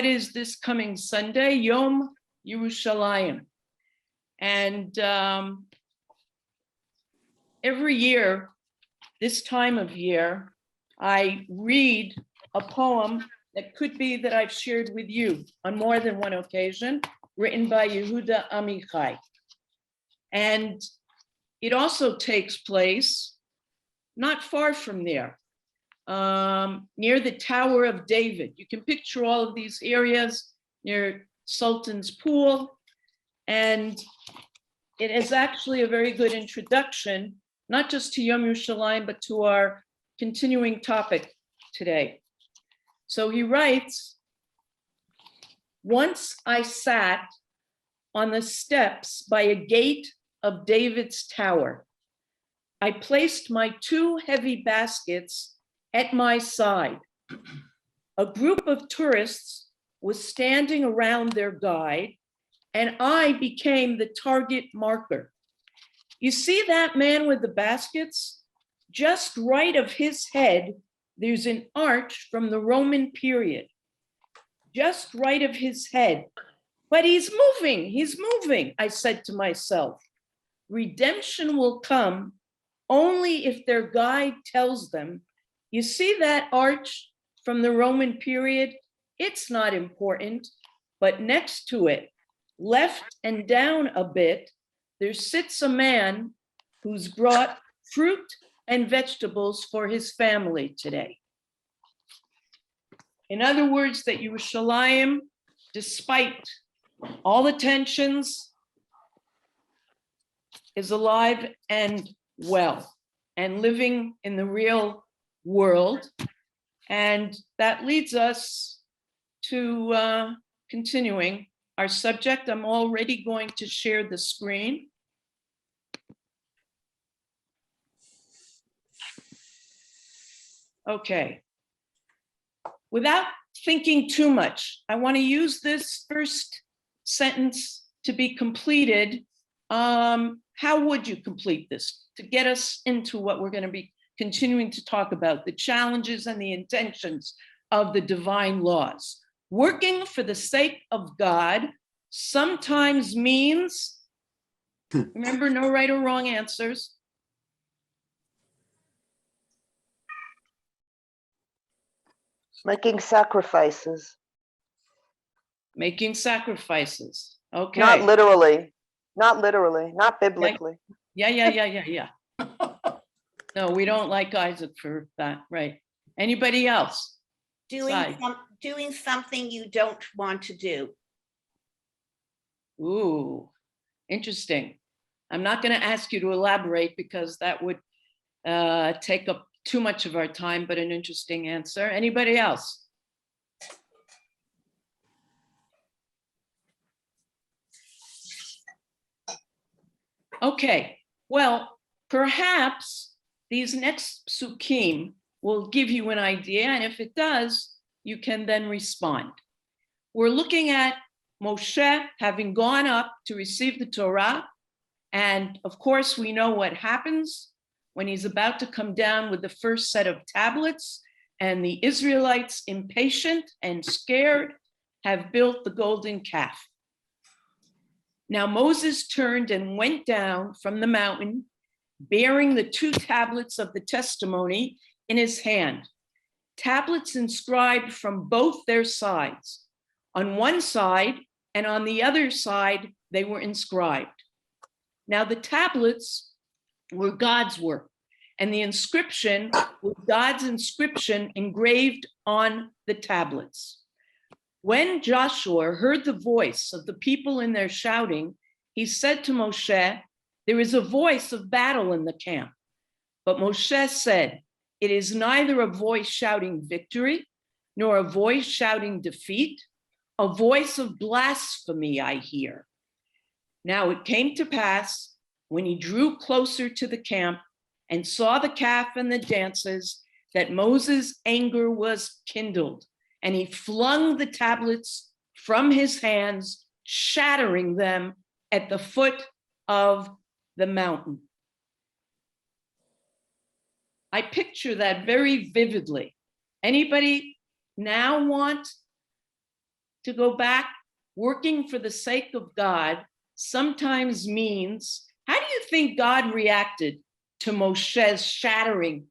what is this coming Sunday? Yom Yerushalayim. And every year, this time of year, I read a poem that could be that I've shared with you on more than one occasion, written by Yehuda Amichai. And it also takes place not far from there, near the Tower of David. You can picture all of these areas near Sultan's Pool. And it is actually a very good introduction, not just to Yom Yerushalayim, but to our continuing topic today. So he writes, once I sat on the steps by a gate of David's tower. I placed my 2 heavy baskets at my side. A group of tourists was standing around their guide, and I became the target marker. You see that man with the baskets? Just right of his head, there's an arch from the Roman period. Just right of his head. But he's moving, I said to myself. Redemption will come only if their guide tells them, you see that arch from the Roman period? It's not important, but next to it, left and down a bit, there sits a man who's brought fruit and vegetables for his family today. In other words, that Yerushalayim, despite all the tensions, is alive and well and living in the real world. And that leads us to continuing our subject. I'm already going to share the screen. Okay. Without thinking too much, I want to use this first sentence to be completed. How would you complete this to get us into what we're going to be continuing to talk about, the challenges and the intentions of the divine laws? Working for the sake of God sometimes means, remember, no right or wrong answers. Making sacrifices. Making sacrifices. Okay. Not literally, not biblically. Yeah. No, we don't like Isaac for that, right? Anybody else? Doing something you don't want to do. Ooh, interesting. I'm not going to ask you to elaborate because that would take up too much of our time, but an interesting answer. Anybody else? Okay, well, perhaps these next psukim will give you an idea, and if it does, you can then respond. We're looking at Moshe having gone up to receive the Torah, and of course we know what happens when he's about to come down with the first set of tablets, and the Israelites, impatient and scared, have built the golden calf. Now Moses turned and went down from the mountain, bearing the 2 tablets of the testimony in his hand, tablets inscribed from both their sides. On one side and on the other side, they were inscribed. Now the tablets were God's work, and the inscription was God's inscription engraved on the tablets. When Joshua heard the voice of the people in their shouting, he said to Moshe, there is a voice of battle in the camp. But Moshe said, it is neither a voice shouting victory, nor a voice shouting defeat. A voice of blasphemy I hear. Now it came to pass, when he drew closer to the camp and saw the calf and the dances, that Moses' anger was kindled, and he flung the tablets from his hands, shattering them at the foot of the mountain. I picture that very vividly. Anybody now want to go back. Working for the sake of God sometimes means, how do you think God reacted to Moshe's shattering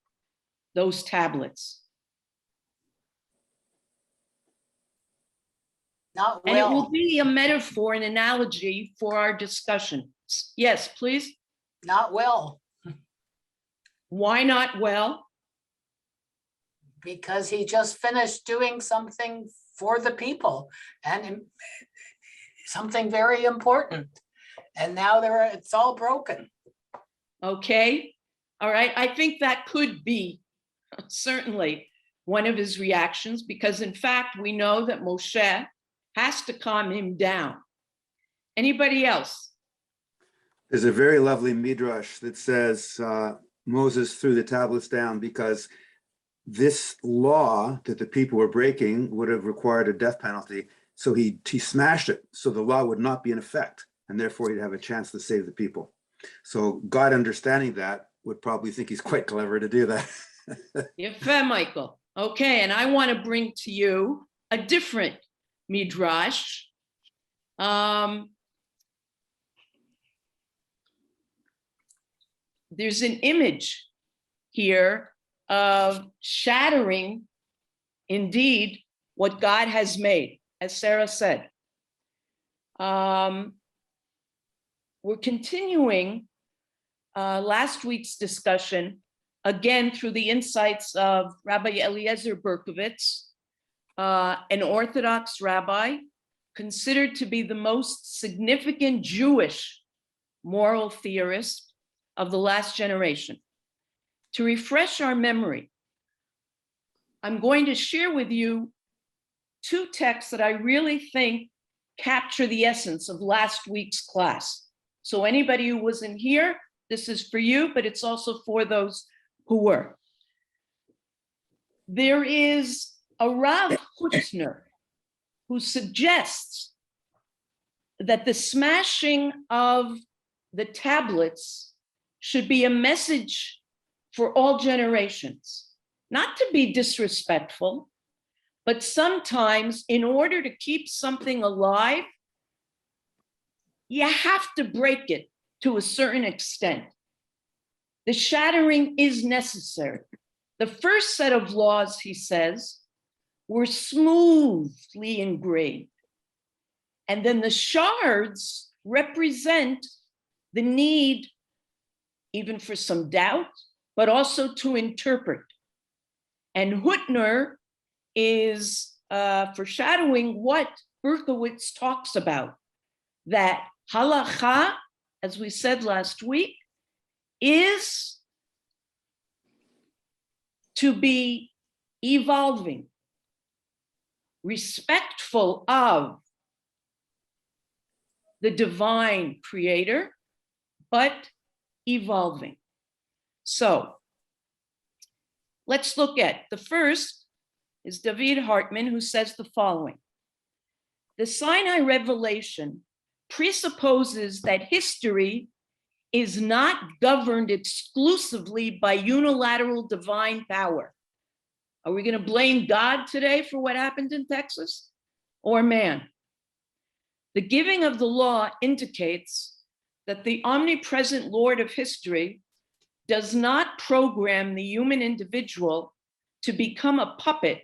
those tablets? Not And it will well, be a metaphor, an analogy for our discussion. Yes, please. not well, Why not well? because he just finished doing something for the people and something very important. And now it's all broken. Okay. All right. I think that could be certainly one of his reactions, because in fact, we know that Moshe has to calm him down. Anybody else? There's a very lovely midrash that says Moses threw the tablets down because this law that the people were breaking would have required a death penalty. So he smashed it so the law would not be in effect, and therefore he'd have a chance to save the people. So God, understanding that, would probably think he's quite clever to do that. Yefeh, Michael. Okay, and I want to bring to you a different midrash. There's an image here of shattering, indeed, what God has made, as Sarah said. We're continuing last week's discussion, again, through the insights of Rabbi Eliezer Berkovitz, an Orthodox rabbi, considered to be the most significant Jewish moral theorist of the last generation. To refresh our memory, I'm going to share with you two texts that I really think capture the essence of last week's class. So anybody who wasn't here, this is for you, but it's also for those who were. There is a Rav Hutzner who suggests that the smashing of the tablets should be a message for all generations, not to be disrespectful, but sometimes in order to keep something alive, you have to break it to a certain extent. The shattering is necessary. The first set of laws, he says, were smoothly engraved. And then the shards represent the need, even for some doubt, but also to interpret. And Huttner is foreshadowing what Berkowitz talks about, that halacha, as we said last week, is to be evolving, respectful of the divine creator, but evolving. So let's look at the first is David Hartman, who says the following: the Sinai revelation presupposes that history is not governed exclusively by unilateral divine power. Are we going to blame God today for what happened in Texas, or man? The giving of the law indicates that the omnipresent Lord of history does not program the human individual to become a puppet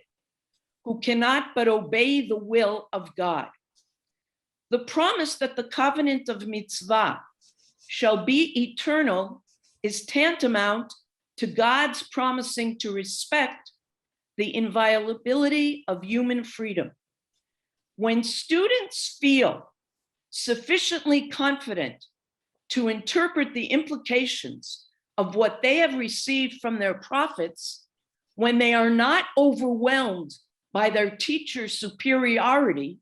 who cannot but obey the will of God. The promise that the covenant of mitzvah shall be eternal is tantamount to God's promising to respect the inviolability of human freedom. When students feel sufficiently confident to interpret the implications of what they have received from their prophets, when they are not overwhelmed by their teacher's superiority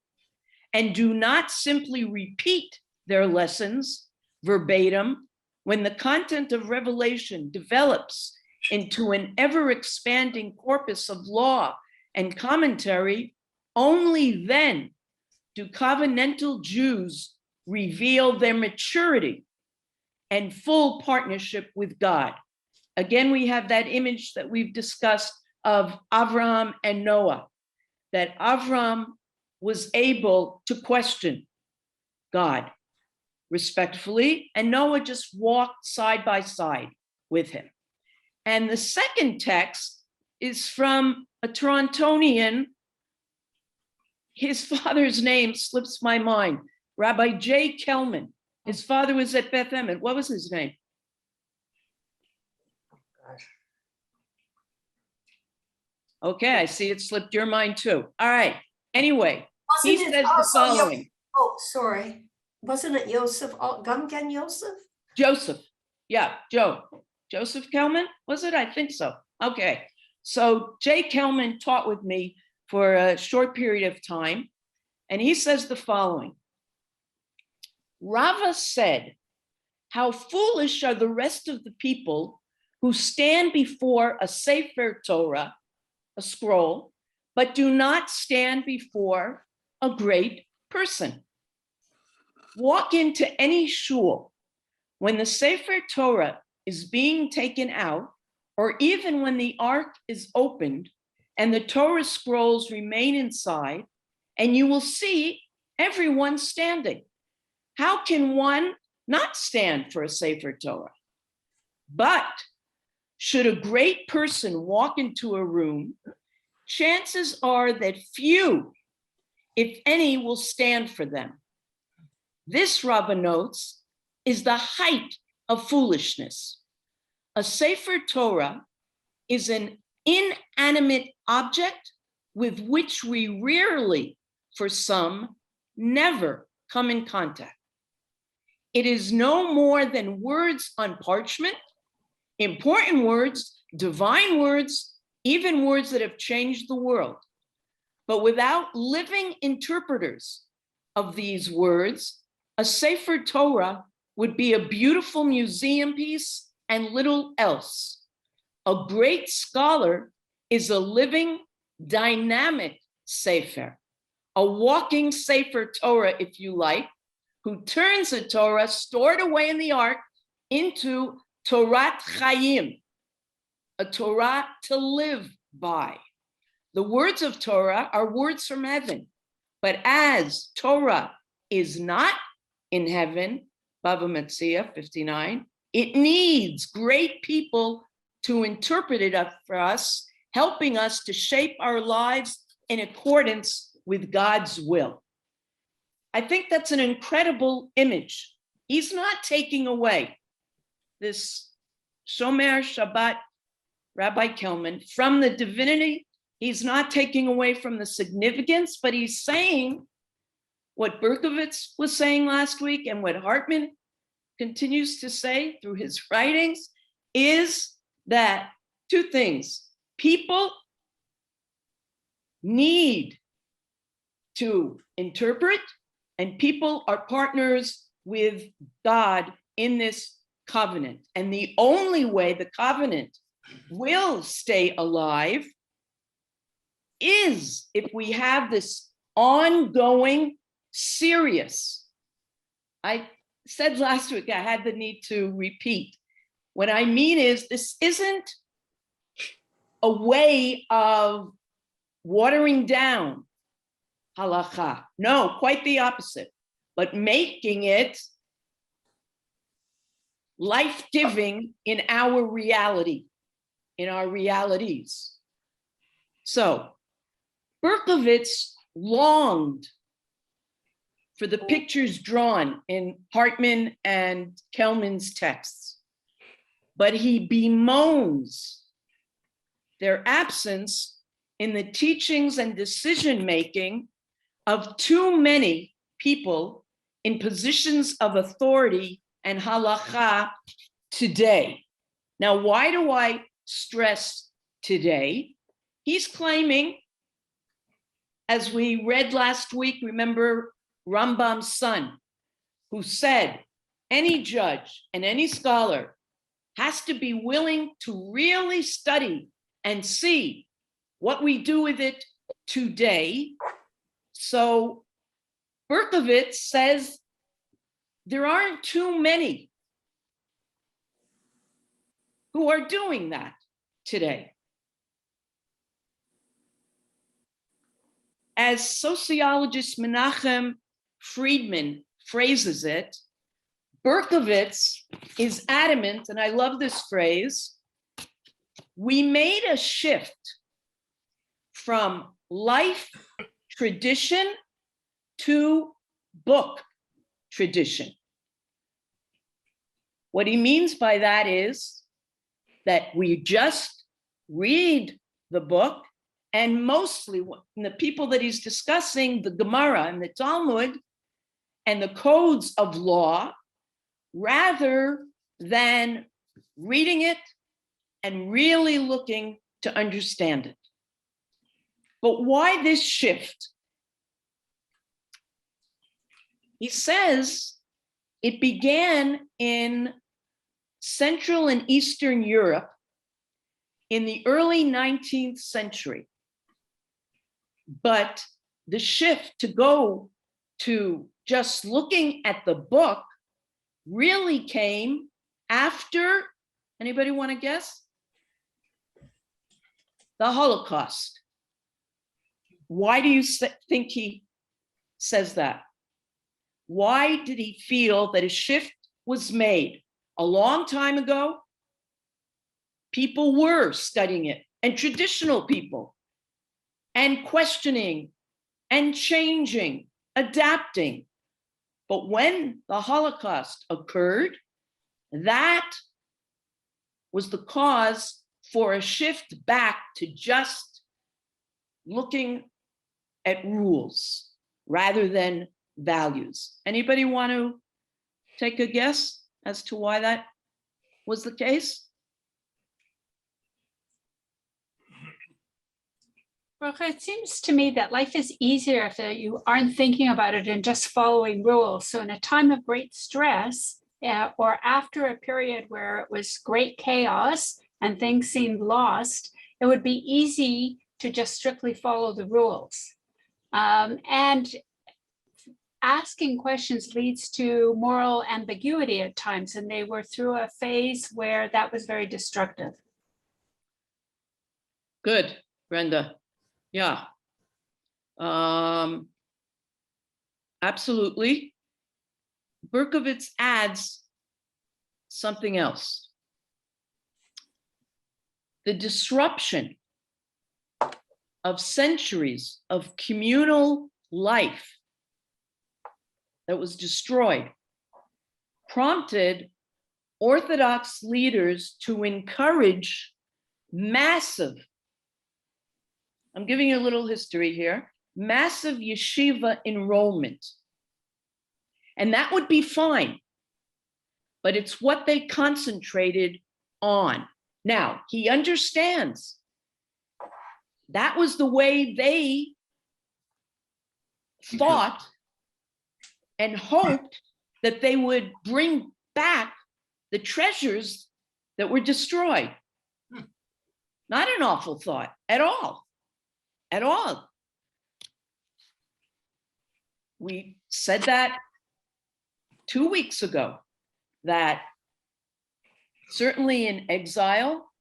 and do not simply repeat their lessons verbatim, when the content of revelation develops into an ever-expanding corpus of law and commentary, only then do covenantal Jews reveal their maturity and full partnership with God. Again, we have that image that we've discussed of Avraham and Noah, that Avraham was able to question God respectfully, and Noah just walked side by side with him. And the second text is from a Torontonian. His father's name slips my mind, Rabbi J. Kelman. His father was at Beth. What was his name? Okay, I see it slipped your mind too. All right. Anyway, he Wasn't says it the also following. Oh, sorry. Wasn't it Yosef, Gumgen Yosef? Joseph. Yeah, Joseph Kelman, was it? I think so. Okay. So Jay Kelman taught with me for a short period of time, and he says the following. Rava said, how foolish are the rest of the people who stand before a Sefer Torah, a scroll, but do not stand before a great person. Walk into any shul when the Sefer Torah is being taken out, or even when the ark is opened and the Torah scrolls remain inside, and you will see everyone standing. How can one not stand for a Sefer Torah? But should a great person walk into a room, chances are that few, if any, will stand for them. This, Rava notes, is the height of foolishness. A Sefer Torah is an inanimate object with which we rarely, for some, never come in contact. It is no more than words on parchment, important words, divine words, even words that have changed the world. But without living interpreters of these words, a Sefer Torah would be a beautiful museum piece and little else. A great scholar is a living, dynamic Sefer, a walking Sefer Torah, if you like, who turns a Torah stored away in the ark into Torat Chaim, a Torah to live by. The words of Torah are words from heaven, but as Torah is not in heaven, Bava Metzia 59, it needs great people to interpret it up for us, helping us to shape our lives in accordance with God's will. I think that's an incredible image. He's not taking away this Shomer Shabbat Rabbi Kelman from the divinity. He's not taking away from the significance, but he's saying what Berkovitz was saying last week and what Hartman continues to say through his writings is that two things. People need to interpret, and people are partners with God in this covenant. And the only way the covenant will stay alive is if we have this ongoing, serious. I said last week, I had the need to repeat. What I mean is, this isn't a way of watering down halacha. No, quite the opposite, but making it life-giving in our reality, in our realities. So Berkovitz longed for the pictures drawn in Hartman and Kelman's texts, but he bemoans their absence in the teachings and decision-making of too many people in positions of authority and halacha today. Now, why do I stress today? He's claiming, as we read last week, remember Rambam's son, who said any judge and any scholar has to be willing to really study and see what we do with it today. So Berkovitz says there aren't too many who are doing that today. as sociologist Menachem Friedman phrases it, Berkovitz is adamant, and I love this phrase, we made a shift from life tradition to book tradition. What he means by that is that we just read the book, and mostly the people that he's discussing, the Gemara and the Talmud and the codes of law, rather than reading it and really looking to understand it. But why this shift? He says it began in Central and Eastern Europe in the early 19th century. But the shift to go to just looking at the book really came after, anybody want to guess? The Holocaust. Why do you think he says that? Why did he feel that a shift was made? A long time ago, people were studying it, and traditional people, and questioning, and changing, adapting. But when the Holocaust occurred, that was the cause for a shift back to just looking at rules rather than values. Anybody want to take a guess as to why that was the case? Bracha, it seems to me that life is easier if you aren't thinking about it and just following rules. So in a time of great stress, or after a period where it was great chaos and things seemed lost, it would be easy to just strictly follow the rules. And asking questions leads to moral ambiguity at times, and they were through a phase where that was very destructive. Good, Brenda. Yeah. Absolutely. Berkovitz adds something else. The disruption of centuries of communal life that was destroyed prompted Orthodox leaders to encourage massive, I'm giving you a little history here, massive yeshiva enrollment. And that would be fine, but it's what they concentrated on. Now, he understands that was the way they thought and hoped that they would bring back the treasures that were destroyed. Not an awful thought at all, at all. We said that 2 weeks ago, that certainly in exile,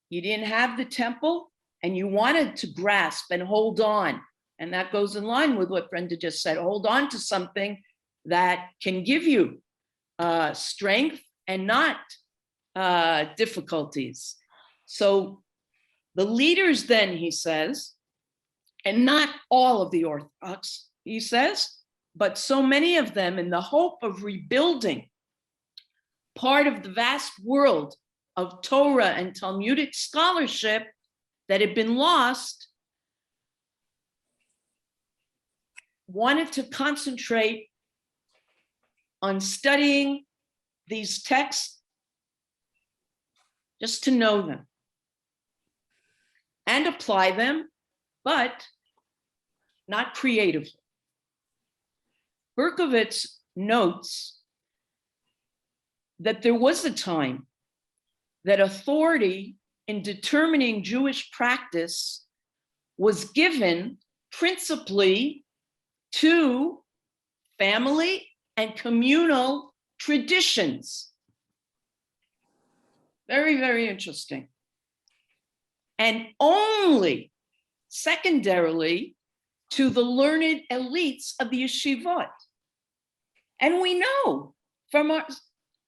you didn't have the temple and you wanted to grasp and hold on. And that goes in line with what Brenda just said, hold on to something that can give you strength and not difficulties. So the leaders then, he says, and not all of the Orthodox, he says, but so many of them in the hope of rebuilding part of the vast world of Torah and Talmudic scholarship that had been lost, wanted to concentrate on studying these texts just to know them and apply them, but not creatively. Berkovitz notes that there was a time that authority in determining Jewish practice was given principally to family and communal traditions. Very, very interesting. And only secondarily to the learned elites of the yeshivot. And we know from our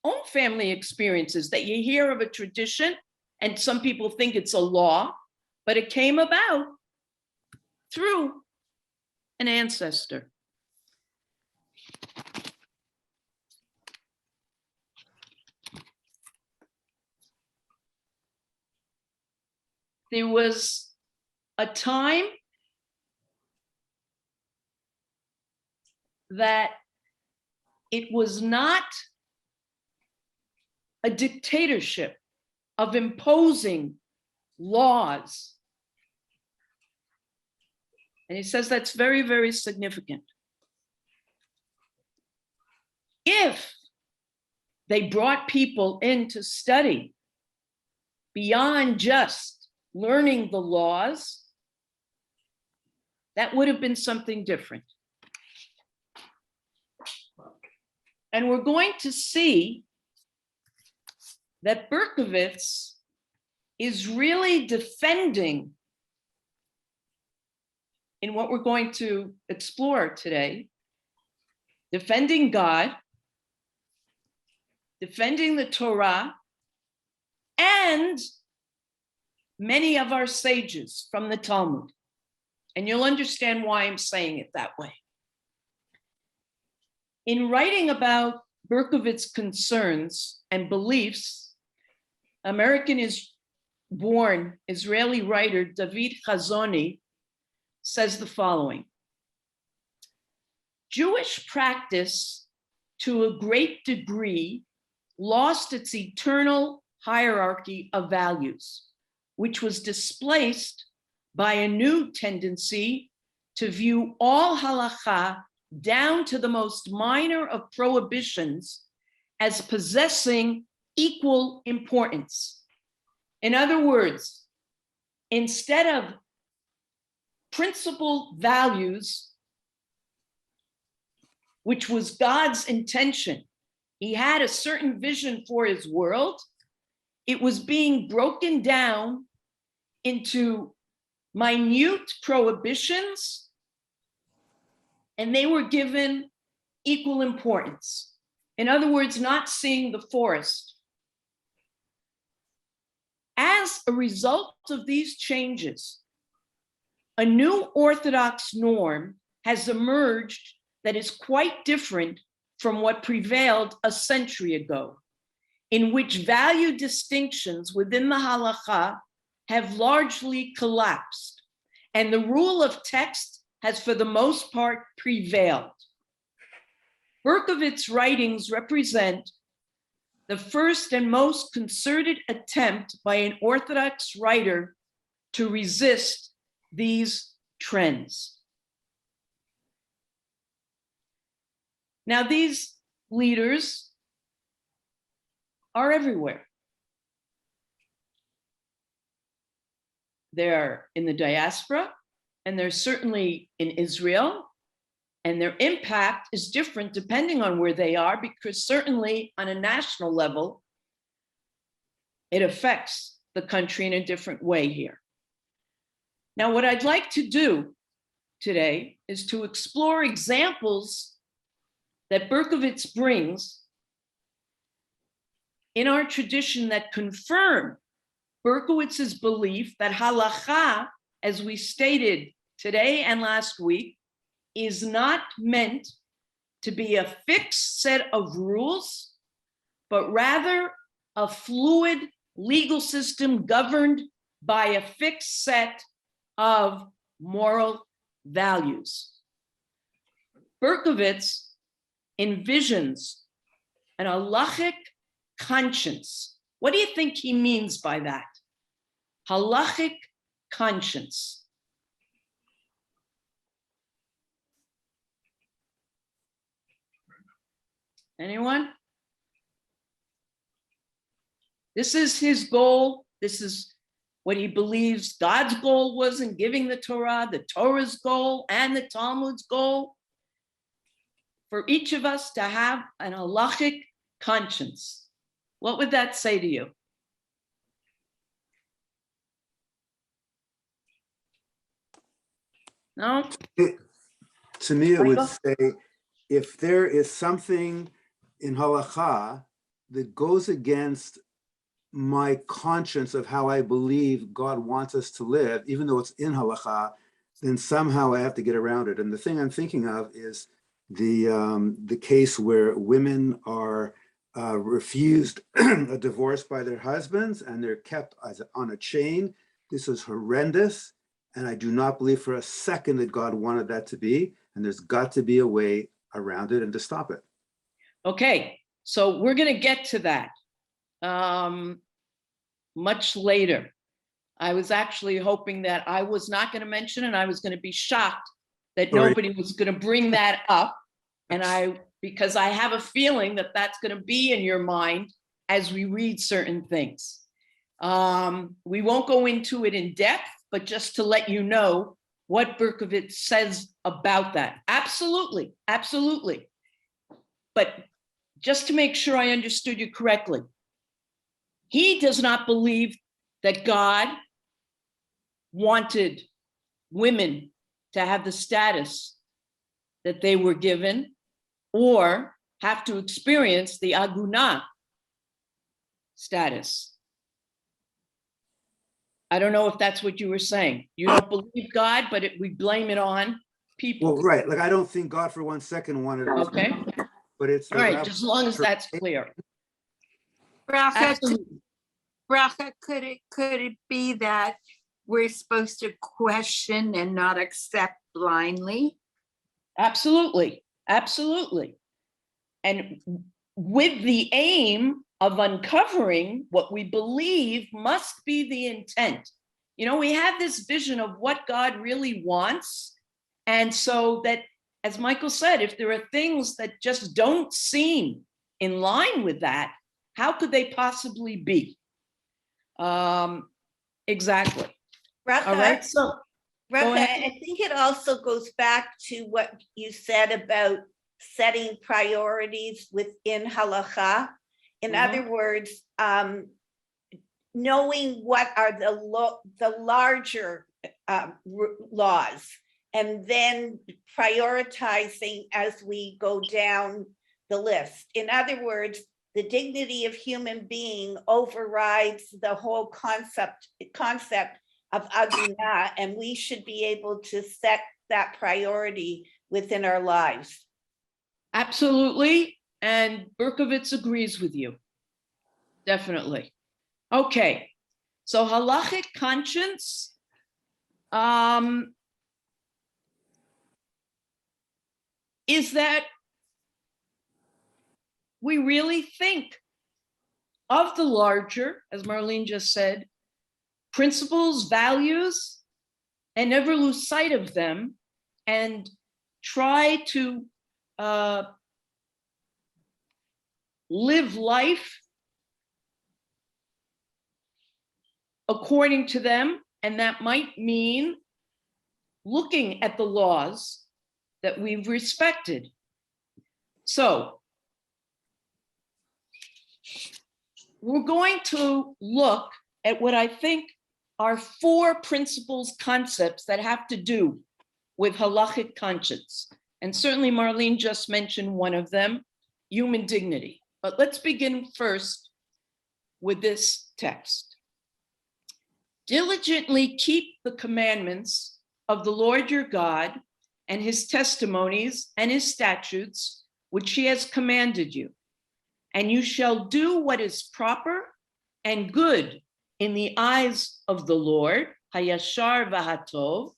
own family experiences that you hear of a tradition and some people think it's a law, but it came about through an ancestor. There was a time that it was not a dictatorship of imposing laws. And he says that's very, very significant. If they brought people in to study beyond just learning the laws, that would have been something different. And we're going to see that Berkovitz is really defending, in what we're going to explore today, defending God, defending the Torah, and many of our sages from the Talmud. And you'll understand why I'm saying it that way. In writing about Berkovitz's concerns and beliefs, American-born Israeli writer David Chazoni says the following: Jewish practice, to a great degree, lost its eternal hierarchy of values, which was displaced by a new tendency to view all halakha, down to the most minor of prohibitions, as possessing equal importance. In other words, instead of principal values, which was God's intention, he had a certain vision for his world, it was being broken down into minute prohibitions, and they were given equal importance. In other words, not seeing the forest. As a result of these changes, a new Orthodox norm has emerged that is quite different from what prevailed a century ago, in which value distinctions within the halakha have largely collapsed, and the rule of text has for the most part prevailed. Berkovitz's writings represent the first and most concerted attempt by an Orthodox writer to resist these trends. Now, these leaders are everywhere. They're in the diaspora, and they're certainly in Israel, and their impact is different depending on where they are, because certainly on a national level, it affects the country in a different way here. Now, what I'd like to do today is to explore examples that Berkovitz brings in our tradition that confirm Berkowitz's belief that halakha, as we stated today and last week, is not meant to be a fixed set of rules, but rather a fluid legal system governed by a fixed set of moral values. Berkovitz envisions an halachic conscience. What do you think he means by that? Halachic conscience. Anyone? This is his goal. This is what he believes God's goal was in giving the Torah's goal, and the Talmud's goal, for each of us to have an halachic conscience. What would that say to you? No? To me, it would Michael? say, if there is something in halakha that goes against my conscience of how I believe God wants us to live, even though it's in halakha, then somehow I have to get around it. And the thing I'm thinking of is the case where women are refused a divorce by their husbands and they're kept on a chain. This is horrendous. And I do not believe for a second that God wanted that to be. And there's got to be a way around it and to stop it. Okay, so we're going to get to that much later. I was actually hoping that I was not going to mention, and I was going to be shocked that Sorry. nobody was going to bring that up. And because I have a feeling that that's going to be in your mind as we read certain things. We won't go into it in depth, but just to let you know what Berkovitz says about that. Absolutely, absolutely. But just to make sure I understood you correctly, he does not believe that God wanted women to have the status that they were given or have to experience the aguna status. I don't know if that's what you were saying. You don't believe God, but we blame it on people. Well, right. Like, I don't think God for 1 second wanted it. Okay. But it's All right, just as long as that's clear. Bracha, Absolutely. Bracha, could it be that we're supposed to question and not accept blindly? Absolutely, absolutely. And with the aim of uncovering what we believe must be the intent. You know, we have this vision of what God really wants. And so that, as Michael said, if there are things that just don't seem in line with that, how could they possibly be? Exactly. Bracha, All right, so go Bracha, ahead. I think it also goes back to what you said about setting priorities within halacha. In other words, knowing what are the larger laws, and then prioritizing as we go down the list. In other words, the dignity of human being overrides the whole concept of aguna, and we should be able to set that priority within our lives. Absolutely. And Berkovitz agrees with you. Definitely. Okay. So halachic conscience is that we really think of the larger, as Marlene just said, principles, values, and never lose sight of them and try to live life according to them. And that might mean looking at the laws that we've respected. So we're going to look at what I think are 4 principles, concepts that have to do with halachic conscience. And certainly Marlene just mentioned one of them, human dignity. But let's begin first with this text. Diligently keep the commandments of the Lord your God and his testimonies and his statutes, which he has commanded you. And you shall do what is proper and good in the eyes of the Lord, hayashar v'hatov,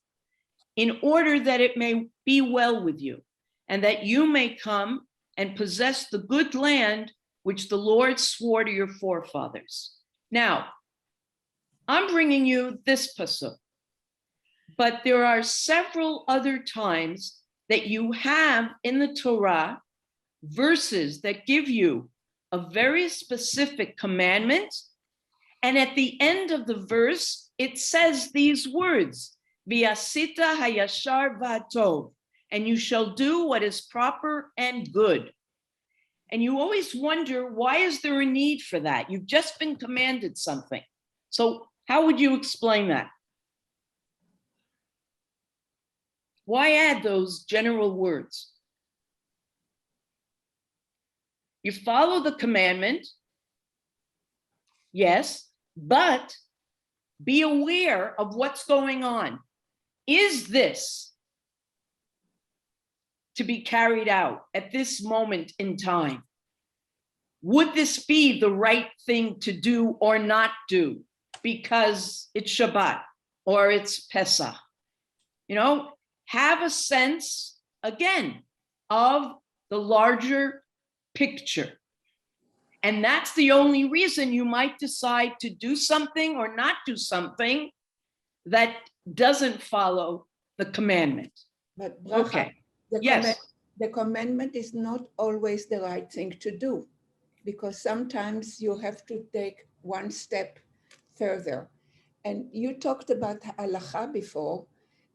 in order that it may be well with you, and that you may come and possess the good land which the Lord swore to your forefathers. Now, I'm bringing you this pasuk, but there are several other times that you have in the Torah verses that give you a very specific commandment. And at the end of the verse, it says these words, V'asita hayashar v'hatov, and you shall do what is proper and good. And you always wonder, why is there a need for that? You've just been commanded something. So how would you explain that? Why add those general words? You follow the commandment, yes, but be aware of what's going on. Is this to be carried out at this moment in time? Would this be the right thing to do or not do because it's Shabbat or it's Pesach? You know, have a sense, again, of the larger picture. And that's the only reason you might decide to do something or not do something that doesn't follow the commandment. But Bracha, Okay, the yes. the commandment is not always the right thing to do, because sometimes you have to take one step further. And you talked about halacha before,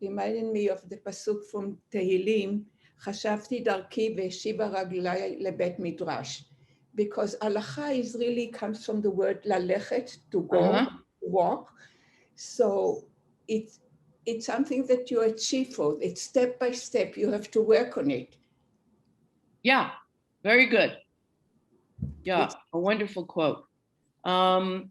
reminding me of the pasuk from Tehillim, חשבתי דרכי והשיבה רגלי לבית מדרש. Because halacha is really comes from the word lalechet, to go, walk. So it's something that you achieve for. It's step by step. You have to work on it. Yeah, very good. Yeah, It's- a wonderful quote. I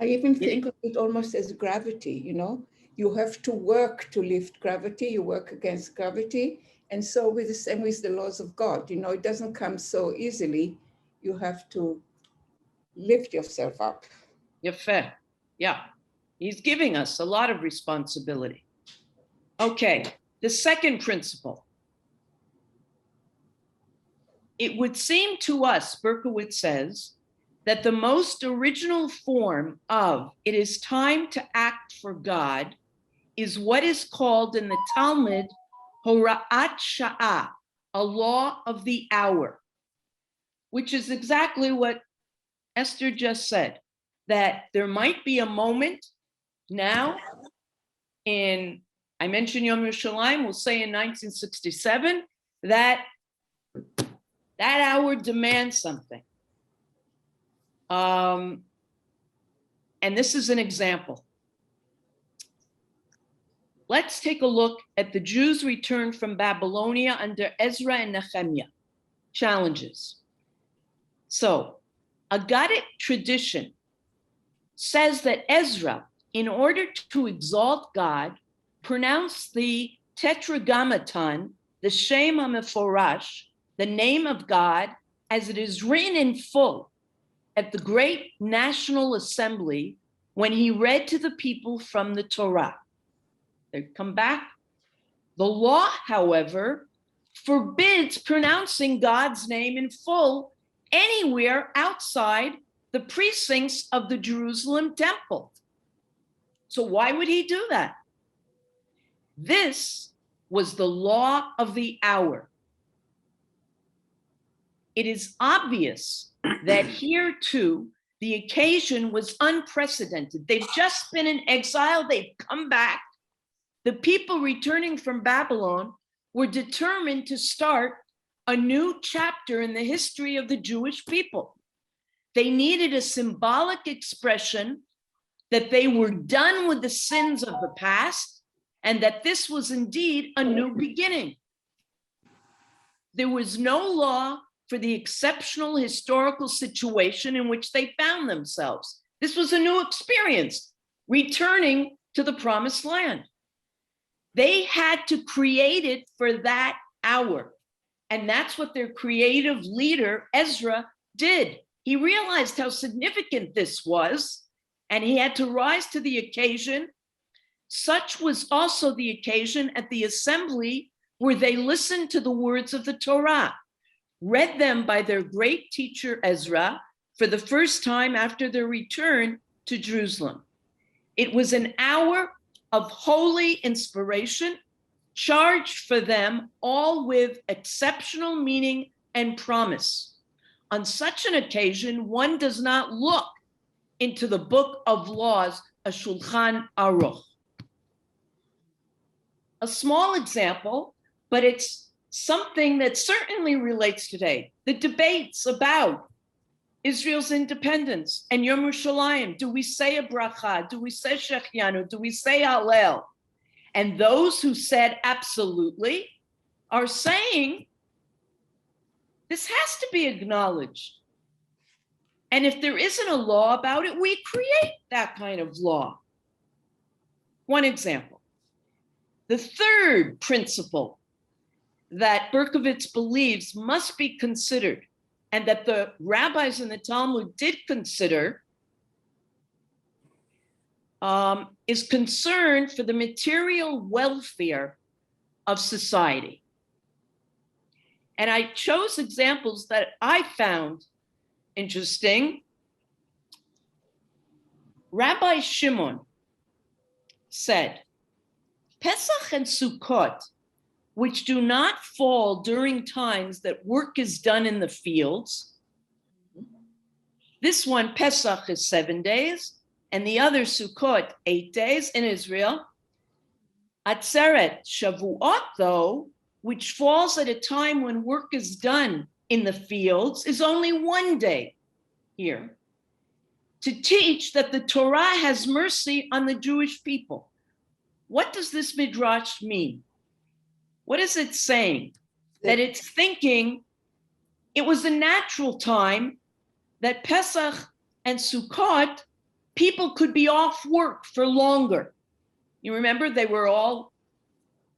even think of it almost as gravity, you know? You have to work to lift gravity, you work against gravity. And so with the same with the laws of God, you know, it doesn't come so easily. You have to lift yourself up. Yefeh. Yeah, he's giving us a lot of responsibility. Okay, the second principle. It would seem to us, Berkowitz says, that the most original form of it is time to act for God is what is called in the Talmud Hora'at Sha'ah, a law of the hour, which is exactly what Esther just said, that there might be a moment now in, I mentioned Yom Yerushalayim, we'll say in 1967, that hour demands something. And this is an example. Let's take a look at the Jews returned from Babylonia under Ezra and Nehemiah. Challenges. So, Aggadic tradition says that Ezra, in order to exalt God, pronounced the Tetragrammaton, the Shem HaMeforash, the name of God, as it is written in full at the great National Assembly when he read to the people from the Torah. They come back. The law, however, forbids pronouncing God's name in full anywhere outside the precincts of the Jerusalem temple. So why would he do that? This was the law of the hour. It is obvious that here too, the occasion was unprecedented. They've just been in exile, they've come back. The people returning from Babylon were determined to start a new chapter in the history of the Jewish people. They needed a symbolic expression that they were done with the sins of the past and that this was indeed a new beginning. There was no law for the exceptional historical situation in which they found themselves. This was a new experience, returning to the promised land. They had to create it for that hour. And that's what their creative leader, Ezra, did. He realized how significant this was, and he had to rise to the occasion. Such was also the occasion at the assembly where they listened to the words of the Torah, read them by their great teacher Ezra for the first time after their return to Jerusalem. It was an hour of holy inspiration, charged for them all with exceptional meaning and promise. On such an occasion, one does not look into the book of laws, a Shulchan Aruch. A small example, but it's something that certainly relates today. The debates about Israel's independence and Yom Yerushalayim. Do we say a bracha? Do we say Shechianu? Do we say Hallel? And those who said absolutely are saying this has to be acknowledged. And if there isn't a law about it, we create that kind of law. One example. The third principle that Berkovitz believes must be considered, and that the rabbis in the Talmud did consider, is concern for the material welfare of society. And I chose examples that I found interesting. Rabbi Shimon said, Pesach and Sukkot, which do not fall during times that work is done in the fields. This one, Pesach, is 7 days, and the other, Sukkot, 8 days in Israel. Atzeret, Shavuot, though, which falls at a time when work is done in the fields, is only 1 day here, to teach that the Torah has mercy on the Jewish people. What does this midrash mean? What is it saying? That it's thinking it was a natural time that Pesach and Sukkot, people could be off work for longer. You remember they were all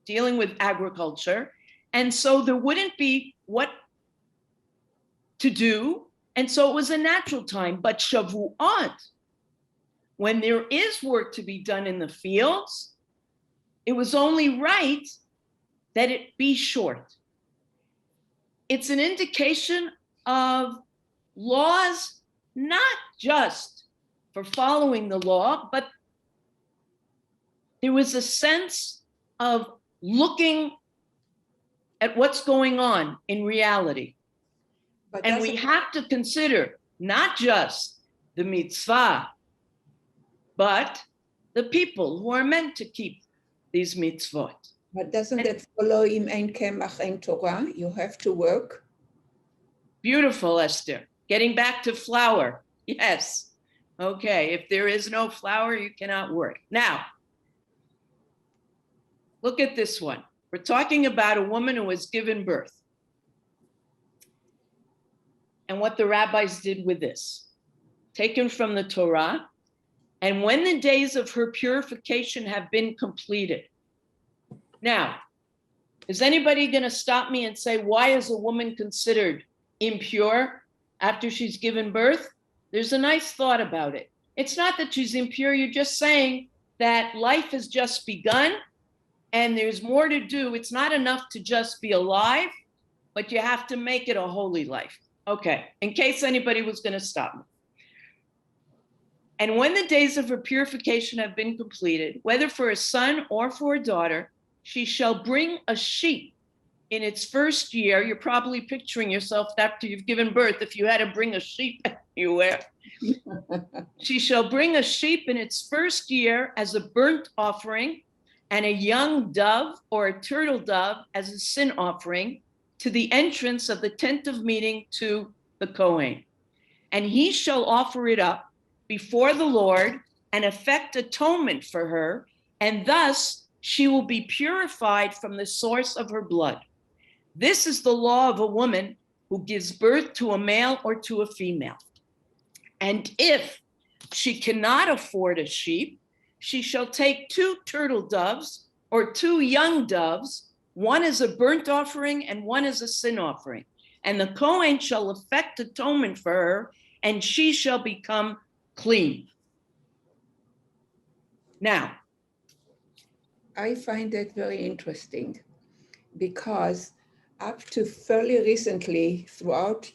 dealing with agriculture, and so there wouldn't be what to do, and so it was a natural time. But Shavuot, when there is work to be done in the fields, it was only right that it be short. It's an indication of laws, not just for following the law, but there was a sense of looking at what's going on in reality. But And we have to consider not just the mitzvah, but the people who are meant to keep these mitzvot. But doesn't that follow im ein kemach ein Torah? You have to work. Beautiful, Esther. Getting back to flour. Yes. Okay. If there is no flour, you cannot work. Now, look at this one. We're talking about a woman who was given birth. And what the rabbis did with this, taken from the Torah. And when the days of her purification have been completed. Now, is anybody going to stop me and say, why is a woman considered impure after she's given birth? There's a nice thought about it. It's not that she's impure. You're just saying that life has just begun and there's more to do. It's not enough to just be alive, but you have to make it a holy life. Okay, in case anybody was going to stop me. And when the days of her purification have been completed, whether for a son or for a daughter, she shall bring a sheep in its first year. You're probably picturing yourself after you've given birth, if you had to bring a sheep anywhere. She shall bring a sheep in its first year as a burnt offering, and a young dove or a turtle dove as a sin offering to the entrance of the tent of meeting to the Kohen. And he shall offer it up before the Lord and effect atonement for her, and thus she will be purified from the source of her blood. This is the law of a woman who gives birth to a male or to a female. And if she cannot afford a sheep, she shall take 2 turtle doves or 2 young doves, one as a burnt offering and one as a sin offering. And the Kohen shall effect atonement for her, and she shall become clean. Now, I find that very interesting because up to fairly recently, throughout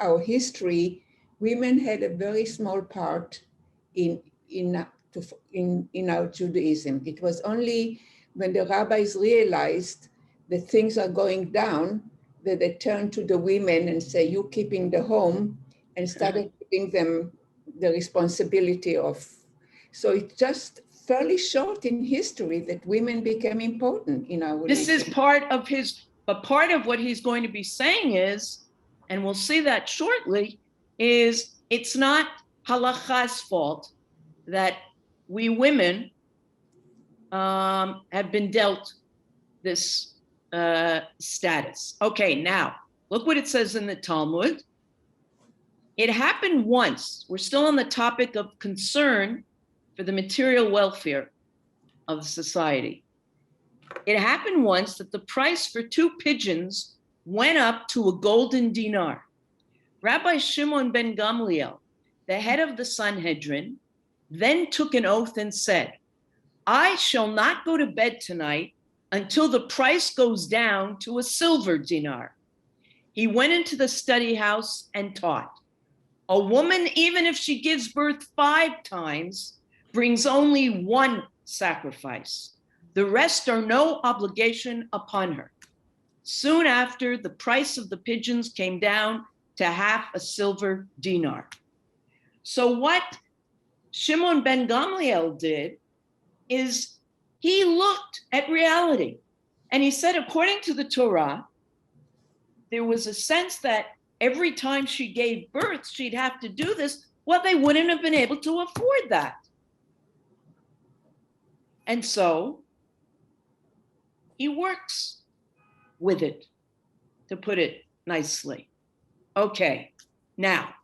our history, women had a very small part in our Judaism. It was only when the rabbis realized that things are going down that they turned to the women and say, you keeping the home, and started giving them the responsibility of. So it's just fairly short in history that women became important in our religion. this is part of what he's going to be saying is, and we'll see that shortly, is it's not halacha's fault that we women have been dealt this status. Okay, now look what it says in the Talmud. It happened once. We're still on the topic of concern for the material welfare of society. It happened once that the price for 2 pigeons went up to a golden dinar. Rabbi Shimon ben Gamliel, the head of the Sanhedrin, then took an oath and said, I shall not go to bed tonight until the price goes down to a silver dinar. He went into the study house and taught. A woman, even if she gives birth 5 times, brings only 1 sacrifice. The rest are no obligation upon her. Soon after, the price of the pigeons came down to half a silver dinar. So what Shimon ben Gamliel did is he looked at reality and he said, according to the Torah, there was a sense that every time she gave birth, she'd have to do this. Well, they wouldn't have been able to afford that. And so he works with it, to put it nicely. Okay, now,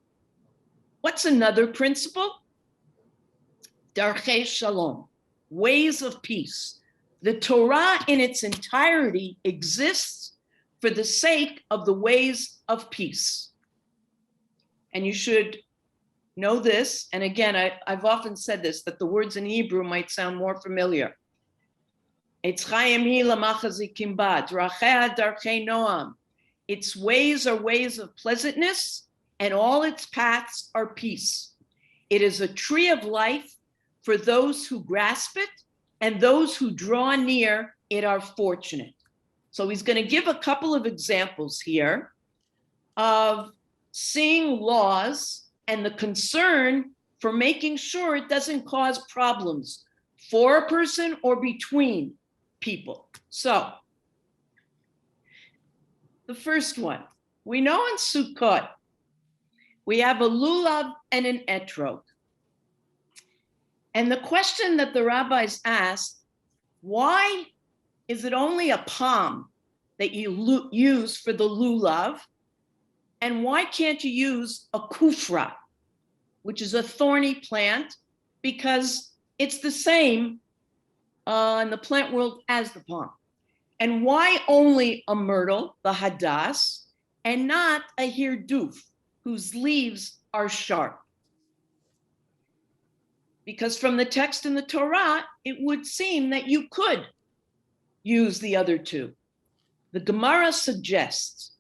what's another principle? Darchei Shalom, ways of peace. The Torah in its entirety exists for the sake of the ways of peace. And you should know this, and again, I've often said this, that the words in Hebrew might sound more familiar. Its ways are ways of pleasantness, and all its paths are peace. It is a tree of life for those who grasp it, and those who draw near it are fortunate. So he's going to give a couple of examples here of seeing laws and the concern for making sure it doesn't cause problems for a person or between people. So the first one, we know in Sukkot, we have a lulav and an etrog. And the question that the rabbis asked, why is it only a palm that you use for the lulav? And why can't you use a kufra, which is a thorny plant, because it's the same in the plant world as the palm? And why only a myrtle, the hadas, and not a hirduf, whose leaves are sharp? Because from the text in the Torah, it would seem that you could use the other two. The Gemara suggests,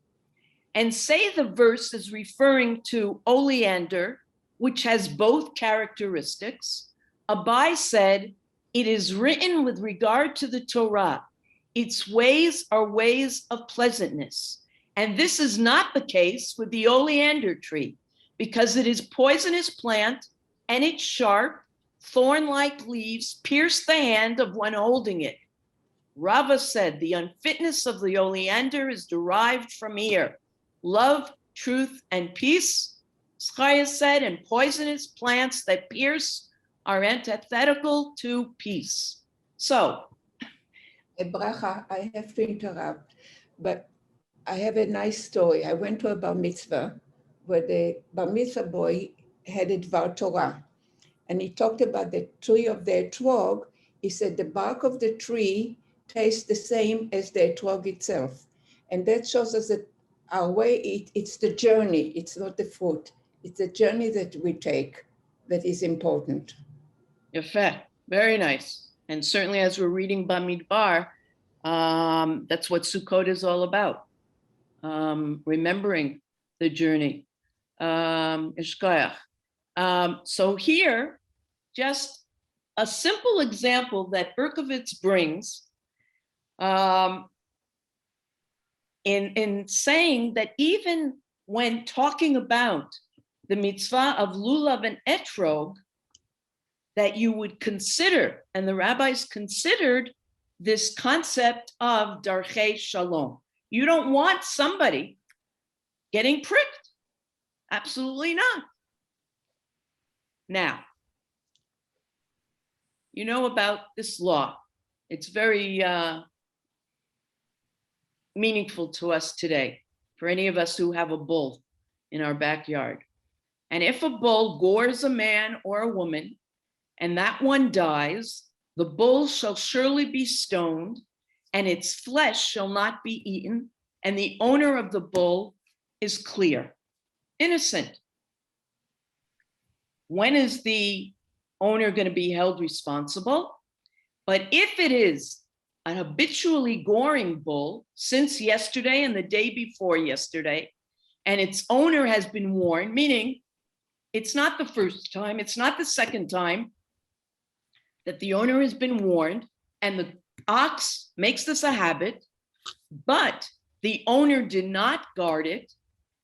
and say the verse is referring to oleander, which has both characteristics. Abai said, it is written with regard to the Torah, its ways are ways of pleasantness. And this is not the case with the oleander tree, because it is poisonous plant and its sharp, thorn-like leaves pierce the hand of one holding it. Rava said the unfitness of the oleander is derived from here. Love, truth, and peace. Schaya said, and poisonous plants that pierce are antithetical to peace. So, Bracha, I have to interrupt, but I have a nice story. I went to a bar mitzvah where the bar mitzvah boy had a Dvar Torah, and he talked about the tree of the etrog. He said the bark of the tree tastes the same as the etrog itself. And that shows us that our way, it's the journey, it's not the fruit. It's the journey that we take that is important. Yafeh, very nice. And certainly as we're reading Bamidbar, that's what Sukkot is all about. Remembering the journey. Ishkoyach. So here, just a simple example that Berkovitz brings in saying that even when talking about the mitzvah of lulav and etrog, that you would consider, and the rabbis considered, this concept of darchei shalom. You don't want somebody getting pricked. Absolutely not. Now, you know about this law It's very meaningful to us today, for any of us who have a bull in our backyard. And if a bull gores a man or a woman, and that one dies, the bull shall surely be stoned, and its flesh shall not be eaten, and the owner of the bull is clear, innocent. When is the owner going to be held responsible? But if it is an habitually goring bull since yesterday and the day before yesterday, and its owner has been warned, meaning it's not the first time, it's not the second time that the owner has been warned, and the ox makes this a habit, but the owner did not guard it,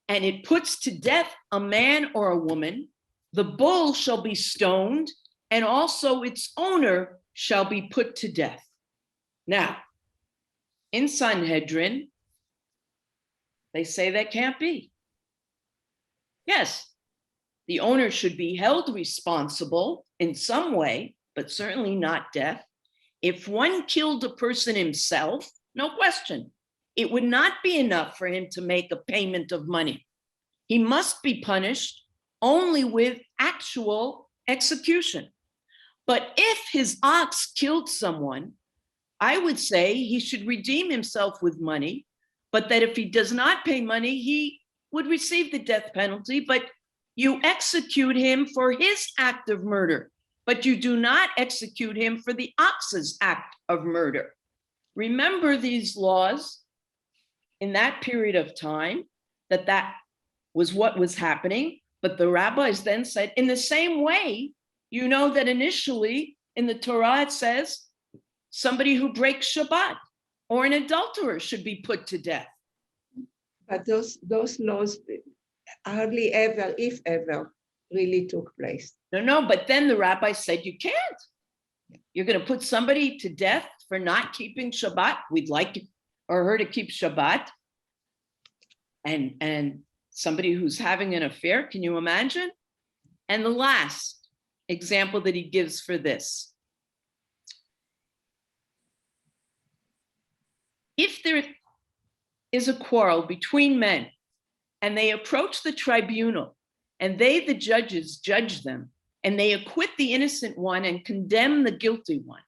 and it puts to death a man or a woman, the bull shall be stoned, and also its owner shall be put to death. Now, in Sanhedrin, they say that can't be. Yes, the owner should be held responsible in some way, but certainly not death. If one killed a person himself, no question, it would not be enough for him to make a payment of money. He must be punished only with actual execution. But if his ox killed someone, I would say he should redeem himself with money, but that if he does not pay money, he would receive the death penalty, but you execute him for his act of murder, but you do not execute him for the ox's act of murder. Remember these laws in that period of time, that was what was happening, but the rabbis then said, in the same way, you know that initially in the Torah it says somebody who breaks Shabbat or an adulterer should be put to death. But those laws hardly ever, if ever, really took place. No, but then the rabbi said, you can't. You're going to put somebody to death for not keeping Shabbat. We'd like or her to keep Shabbat. And somebody who's having an affair, can you imagine? And the last example that he gives for this. If there is a quarrel between men and they approach the tribunal and they, the judges, judge them and they acquit the innocent one and condemn the guilty one,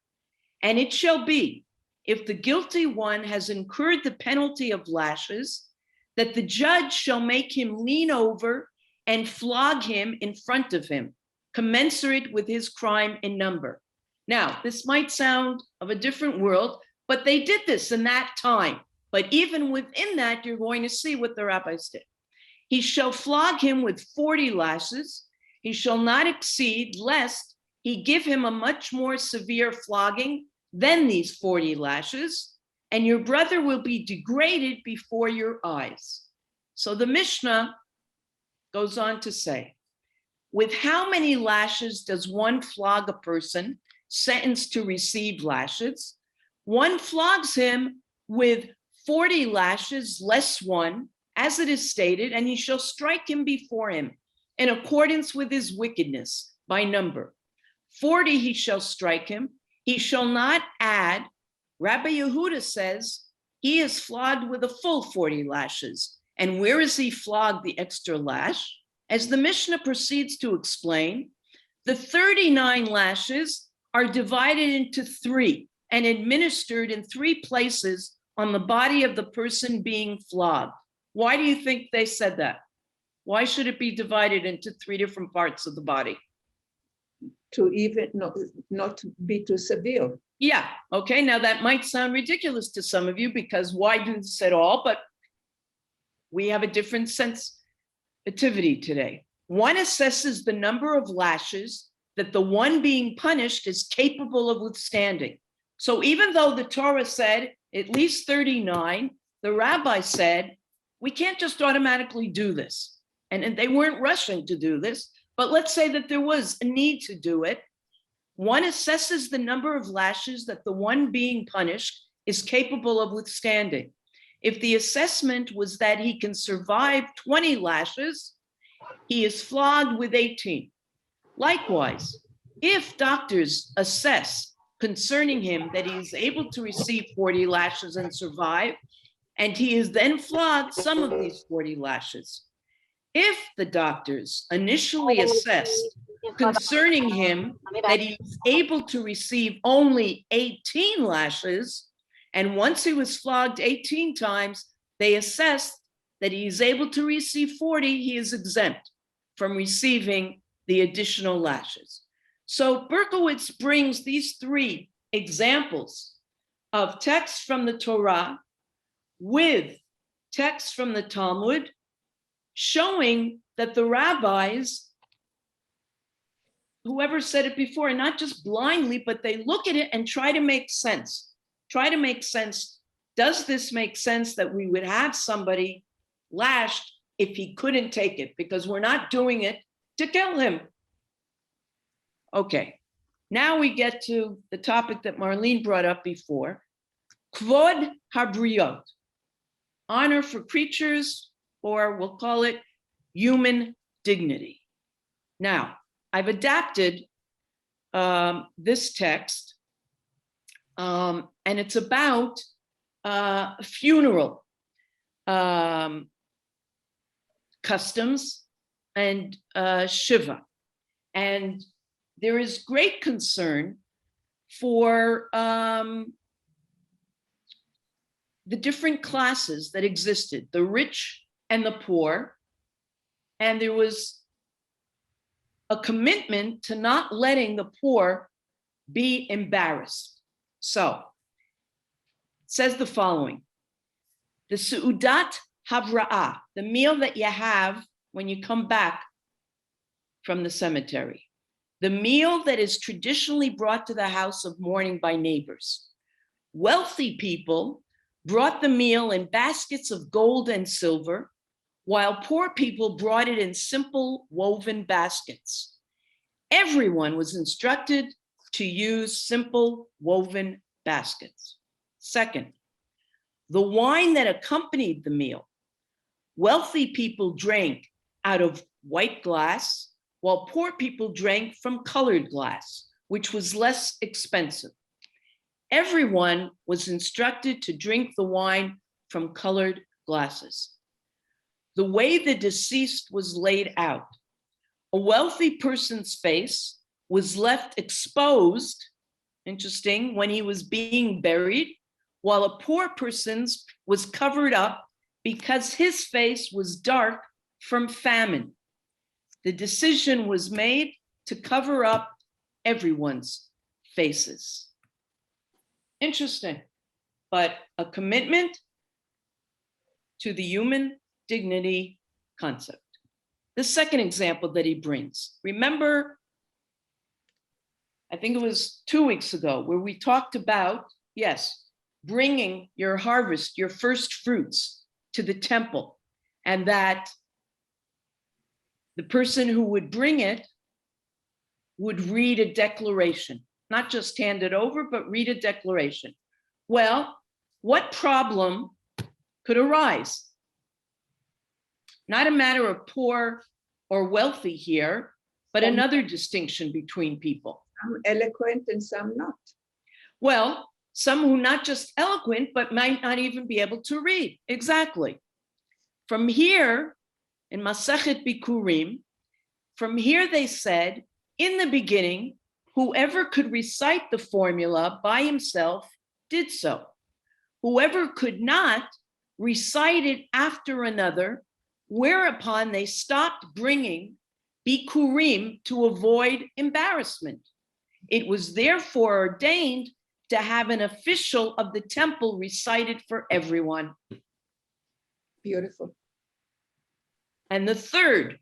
and it shall be, if the guilty one has incurred the penalty of lashes, that the judge shall make him lean over and flog him in front of him, commensurate with his crime in number. Now, this might sound of a different world, but they did this in that time. But even within that, you're going to see what the rabbis did. He shall flog him with 40 lashes. He shall not exceed, lest he give him a much more severe flogging than these 40 lashes, and your brother will be degraded before your eyes. So the Mishnah goes on to say, with how many lashes does one flog a person sentenced to receive lashes? One flogs him with 40 lashes less one, as it is stated, and he shall strike him before him in accordance with his wickedness by number. 40 he shall strike him. He shall not add. Rabbi Yehuda says he is flogged with a full 40 lashes. And where is he flogged the extra lash? As the Mishnah proceeds to explain, the 39 lashes are divided into 3 and administered in 3 places on the body of the person being flogged. Why do you think they said that? Why should it be divided into 3 different parts of the body? To even not be too severe. Yeah, okay, now that might sound ridiculous to some of you because why do this at all? But we have a different sensitivity today. One assesses the number of lashes that the one being punished is capable of withstanding. So even though the Torah said at least 39, the rabbi said, we can't just automatically do this. And they weren't rushing to do this, but let's say that there was a need to do it. One assesses the number of lashes that the one being punished is capable of withstanding. If the assessment was that he can survive 20 lashes, he is flogged with 18. Likewise, if doctors assess concerning him that he is able to receive 40 lashes and survive, and he is then flogged some of these 40 lashes. If the doctors initially assessed concerning him that he was able to receive only 18 lashes, and once he was flogged 18 times, they assessed that he is able to receive 40, he is exempt from receiving the additional lashes. So Berkowitz brings these three examples of texts from the Torah with texts from the Talmud, showing that the rabbis, whoever said it before, and not just blindly, but they look at it and try to make sense. Try to make sense. Does this make sense that we would have somebody lashed if he couldn't take it? Because we're not doing it to kill him. Okay, now we get to the topic that Marlene brought up before, Kvod Habriot, honor for creatures, or we'll call it human dignity. Now, I've adapted this text, and it's about funeral customs and Shiva. And there is great concern for the different classes that existed, the rich and the poor. And there was a commitment to not letting the poor be embarrassed. So it says the following: the Seudat Havra'ah, the meal that you have when you come back from the cemetery, the meal that is traditionally brought to the house of mourning by neighbors. Wealthy people brought the meal in baskets of gold and silver, while poor people brought it in simple woven baskets. Everyone was instructed to use simple woven baskets. Second, the wine that accompanied the meal. Wealthy people drank out of white glass, while poor people drank from colored glass, which was less expensive. Everyone was instructed to drink the wine from colored glasses. The way the deceased was laid out, a wealthy person's face was left exposed, interesting, when he was being buried, while a poor person's was covered up because his face was dark from famine. The decision was made to cover up everyone's faces. Interesting, but a commitment to the human dignity concept. The second example that he brings, remember, I think it was 2 weeks ago, where we talked about, yes, bringing your harvest, your first fruits to the temple, and that the person who would bring it would read a declaration, not just hand it over, but read a declaration. Well, what problem could arise? Not a matter of poor or wealthy here, but another distinction between people. Some eloquent and some not. Well, some who not just eloquent, but might not even be able to read. Exactly. From here, in Masechet Bikurim, from here they said, in the beginning, whoever could recite the formula by himself did so. Whoever could not, recite it after another, whereupon they stopped bringing Bikurim to avoid embarrassment. It was therefore ordained to have an official of the temple recite it for everyone. Beautiful. And the third,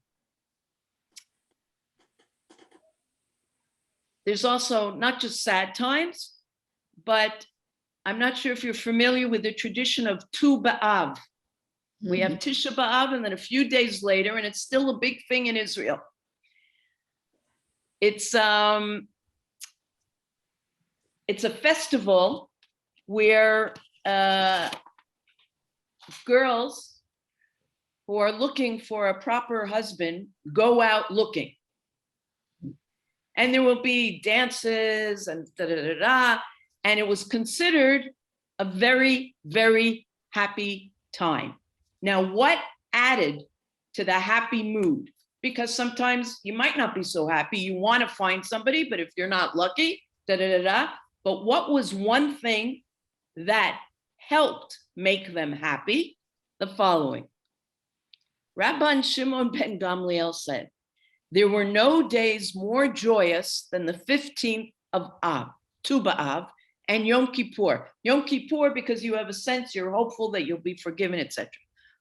there's also not just sad times, but I'm not sure if you're familiar with the tradition of Tu B'Av. We have Tisha B'Av, and then a few days later, and it's still a big thing in Israel. It's a festival where girls who are looking for a proper husband go out looking. and there will be dances and da da da da. And it was considered a very, very happy time. Now, what added to the happy mood? Because sometimes you might not be so happy. You want to find somebody, but if you're not lucky, da da da da. But what was one thing that helped make them happy? The following. Rabban Shimon ben Gamliel said, there were no days more joyous than the 15th of Av, Tu B'Av, and Yom Kippur. Yom Kippur, because you have a sense, you're hopeful that you'll be forgiven, etc.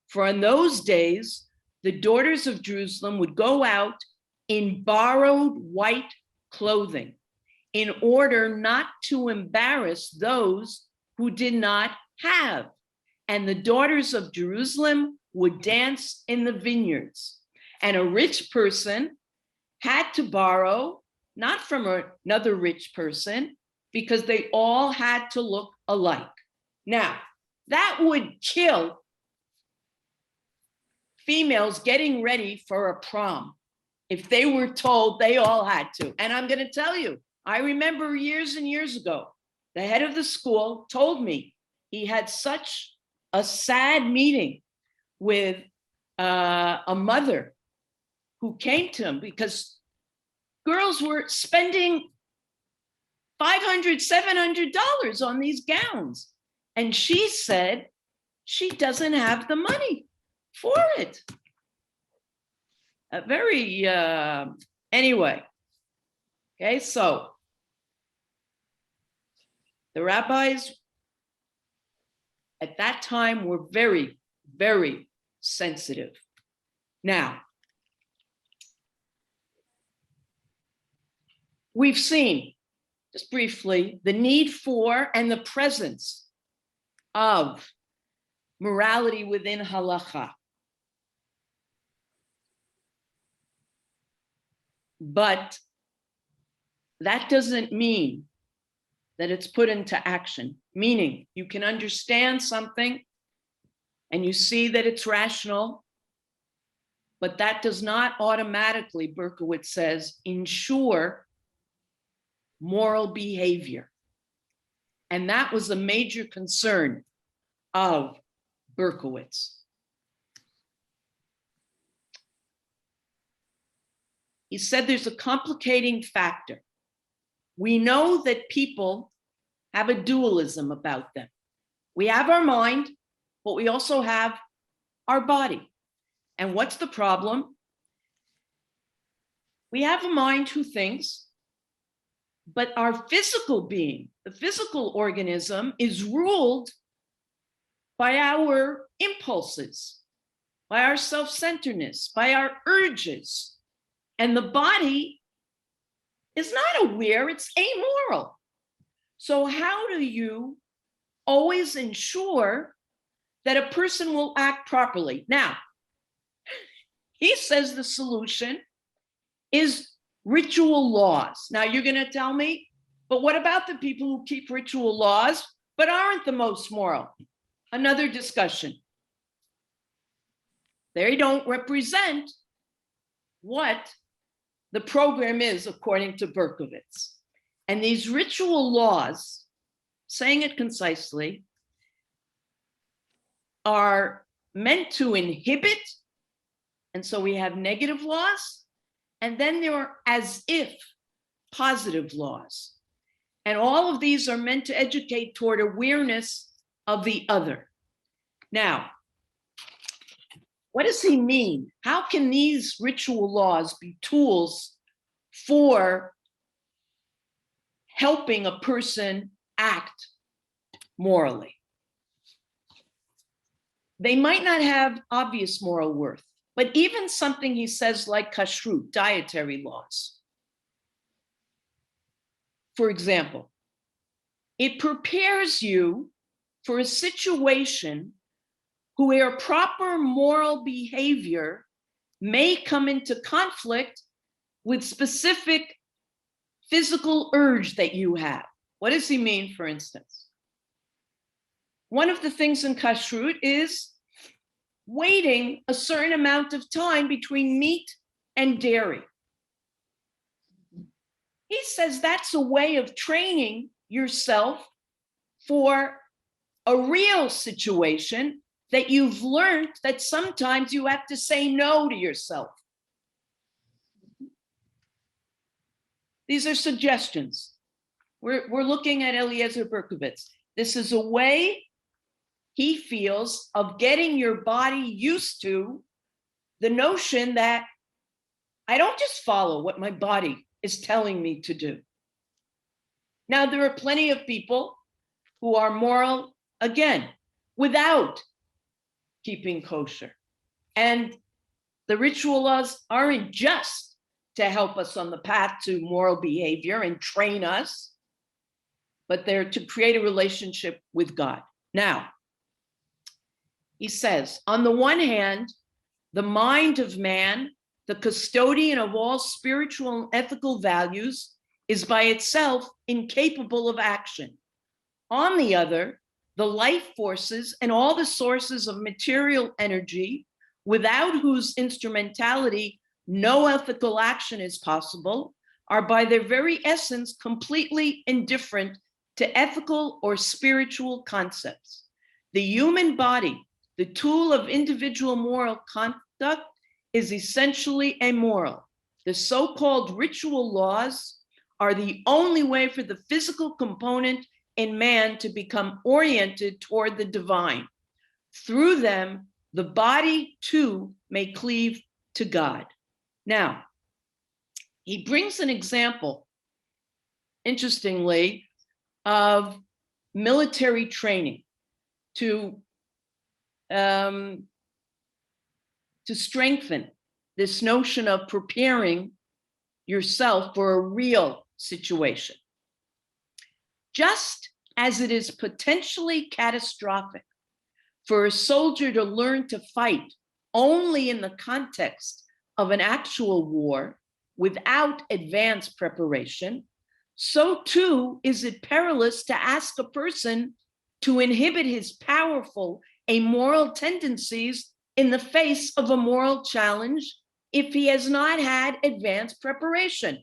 For on those days, the daughters of Jerusalem would go out in borrowed white clothing in order not to embarrass those who did not have. And the daughters of Jerusalem would dance in the vineyards. And a rich person had to borrow, not from another rich person, because they all had to look alike. Now, that would kill females getting ready for a prom if they were told they all had to. And I'm going to tell you, I remember years and years ago, the head of the school told me he had such a sad meeting with a mother who came to him because girls were spending $500, $700 on these gowns. And she said she doesn't have the money for it. Anyway. Okay, so the rabbis at that time were very, very sensitive. Now, we've seen, just briefly, the need for and the presence of morality within halacha. But that doesn't mean that it's put into action, meaning you can understand something and you see that it's rational, but that does not automatically, Berkowitz says, ensure moral behavior. And that was a major concern of Berkowitz. He said there's a complicating factor. We know that people have a dualism about them. We have our mind, but we also have our body. And what's the problem? We have a mind who thinks, but our physical being, the physical organism, is ruled by our impulses, by our self-centeredness, by our urges. And the body is not aware, it's amoral. So how do you always ensure that a person will act properly? Now, he says the solution is ritual laws. Now you're going to tell me, but what about the people who keep ritual laws but aren't the most moral? Another discussion. They don't represent what the program is according to Berkowitz. And these ritual laws, saying it concisely, are meant to inhibit, and so we have negative laws, and then there are as if positive laws. And all of these are meant to educate toward awareness of the other. Now, what does he mean? How can these ritual laws be tools for helping a person act morally? They might not have obvious moral worth, but even something he says like kashrut, dietary laws. For example, it prepares you for a situation where proper moral behavior may come into conflict with specific physical urge that you have. What does he mean, for instance? One of the things in kashrut is waiting a certain amount of time between meat and dairy. He says that's a way of training yourself for a real situation that you've learned that sometimes you have to say no to yourself. These are suggestions. We're looking at Eliezer Berkovitz. This is a way he feels of getting your body used to the notion that I don't just follow what my body is telling me to do. Now, there are plenty of people who are moral, again, without keeping kosher. And the ritual laws aren't just to help us on the path to moral behavior and train us, but they're to create a relationship with God. Now, he says, on the one hand, the mind of man, the custodian of all spiritual and ethical values, is by itself incapable of action. On the other, the life forces and all the sources of material energy, without whose instrumentality no ethical action is possible, are by their very essence completely indifferent to ethical or spiritual concepts. The human body, the tool of individual moral conduct, is essentially amoral. The so-called ritual laws are the only way for the physical component in man to become oriented toward the divine. Through them, the body too may cleave to God. Now, he brings an example, interestingly, of military training to strengthen this notion of preparing yourself for a real situation. Just as it is potentially catastrophic for a soldier to learn to fight only in the context of an actual war without advanced preparation, so too is it perilous to ask a person to inhibit his powerful amoral tendencies in the face of a moral challenge if he has not had advanced preparation.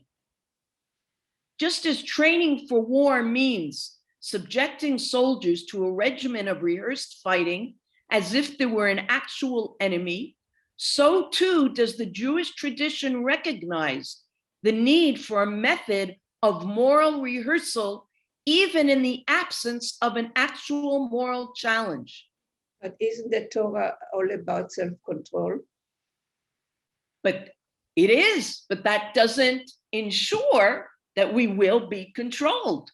Just as training for war means subjecting soldiers to a regimen of rehearsed fighting as if there were an actual enemy, so too does the Jewish tradition recognize the need for a method of moral rehearsal, even in the absence of an actual moral challenge. But isn't the Torah all about self-control? But it is, but that doesn't ensure that we will be controlled.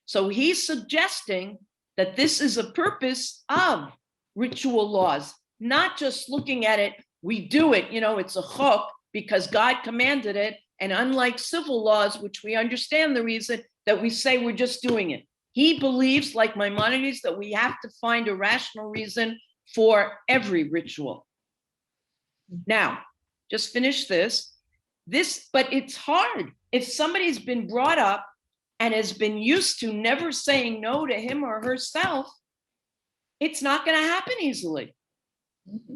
So he's suggesting that this is a purpose of ritual laws, not just looking at it, we do it, it's a chok because God commanded it. And unlike civil laws, which we understand the reason that we say we're just doing it. He believes, like Maimonides, that we have to find a rational reason for every ritual. Now, just finish this, but it's hard. If somebody's been brought up and has been used to never saying no to him or herself, it's not going to happen easily. Mm-hmm.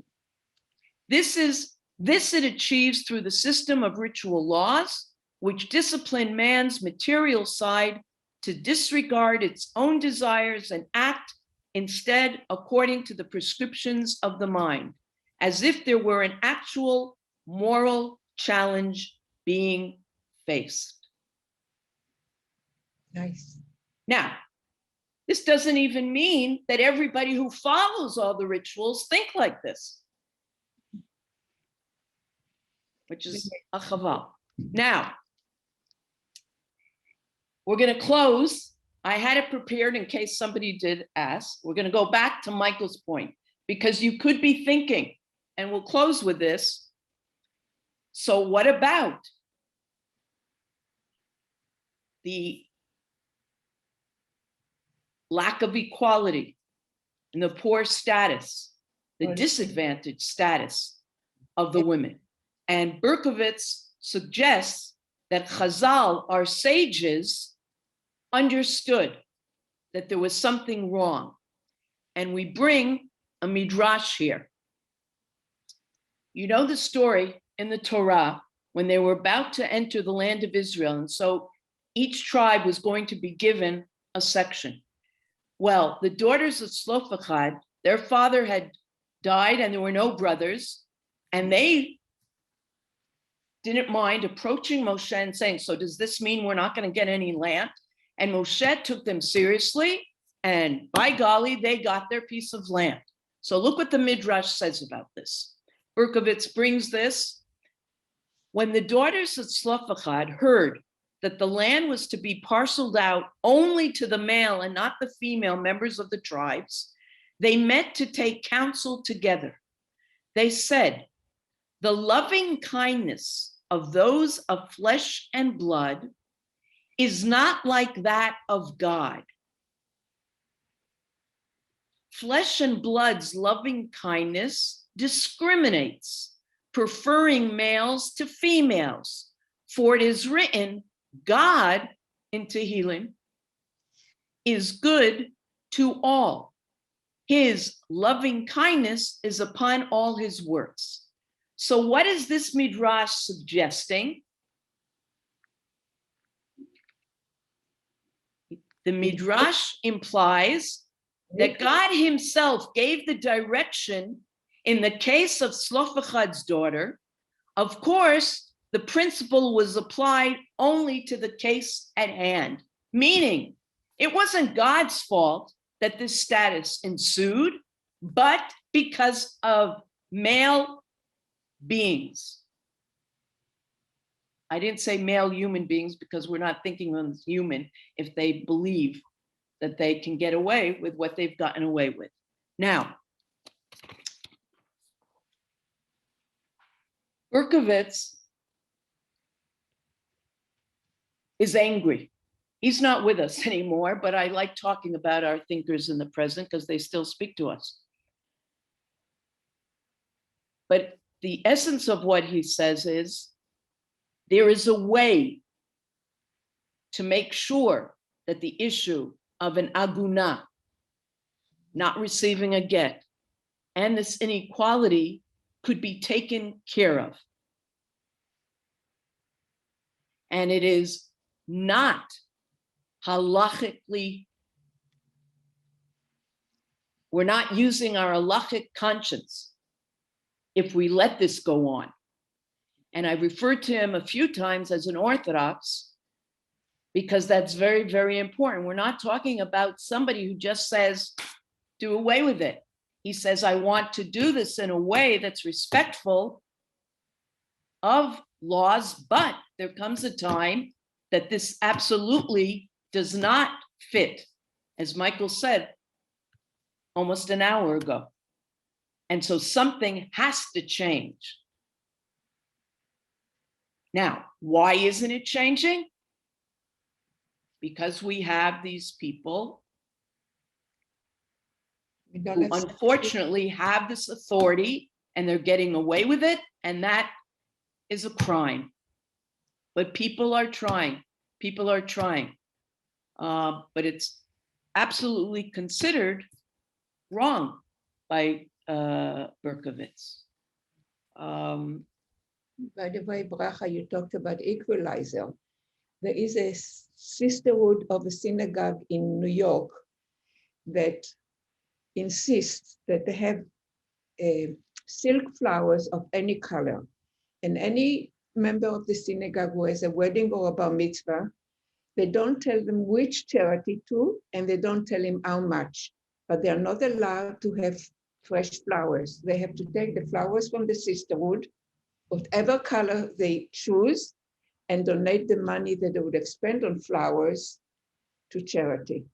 This it achieves through the system of ritual laws, which discipline man's material side to disregard its own desires and act instead according to the prescriptions of the mind, as if there were an actual moral challenge being faced. Nice. Now, this doesn't even mean that everybody who follows all the rituals think like this, which is a chaval. Now, we're going to close. I had it prepared in case somebody did ask. We're going to go back to Michael's point, because you could be thinking, and we'll close with this. So what about the lack of equality and the poor status, the disadvantaged status of the women? And Berkovitz suggests that Chazal, our sages, understood that there was something wrong. And we bring a midrash here. You know the story in the Torah when they were about to enter the land of Israel. And so each tribe was going to be given a section. Well, the daughters of Zelophehad, their father had died and there were no brothers, and they didn't mind approaching Moshe and saying, so does this mean we're not going to get any land? And Moshe took them seriously, and by golly, they got their piece of land. So look what the Midrash says about this. Berkovitz brings this. When the daughters of Zelophehad heard that the land was to be parceled out only to the male and not the female members of the tribes, they met to take counsel together. They said, the loving kindness of those of flesh and blood is not like that of God. Flesh and blood's loving kindness discriminates, preferring males to females. For it is written, God, in Tehillim, is good to all. His loving kindness is upon all his works. So what is this Midrash suggesting? The Midrash implies that God himself gave the direction in the case of Zelophehad's daughter. Of course, the principle was applied only to the case at hand, meaning it wasn't God's fault that this status ensued, but because of male beings. I didn't say male human beings because we're not thinking of them as human if they believe that they can get away with what they've gotten away with. Now, Berkovitz is angry. He's not with us anymore, but I like talking about our thinkers in the present because they still speak to us. But the essence of what he says is, there is a way to make sure that the issue of an aguna, not receiving a get, and this inequality could be taken care of. And it is not halachically, we're not using our halachic conscience if we let this go on. And I referred to him a few times as an Orthodox because that's very, very important. We're not talking about somebody who just says, do away with it. He says, I want to do this in a way that's respectful of laws, but there comes a time that this absolutely does not fit, as Michael said almost an hour ago. And so something has to change. Now, why isn't it changing? Because we have these people who unfortunately have this authority and they're getting away with it, and that is a crime. But people are trying. People are trying. But it's absolutely considered wrong by Berkovitz. By the way, Bracha, you talked about equalizer. There is a sisterhood of a synagogue in New York that insists that they have silk flowers of any color. And any member of the synagogue who has a wedding or a bar mitzvah, they don't tell them which charity to, and they don't tell him how much. But they are not allowed to have fresh flowers. They have to take the flowers from the sisterhood, whatever color they choose, and donate the money that they would have spent on flowers to charity.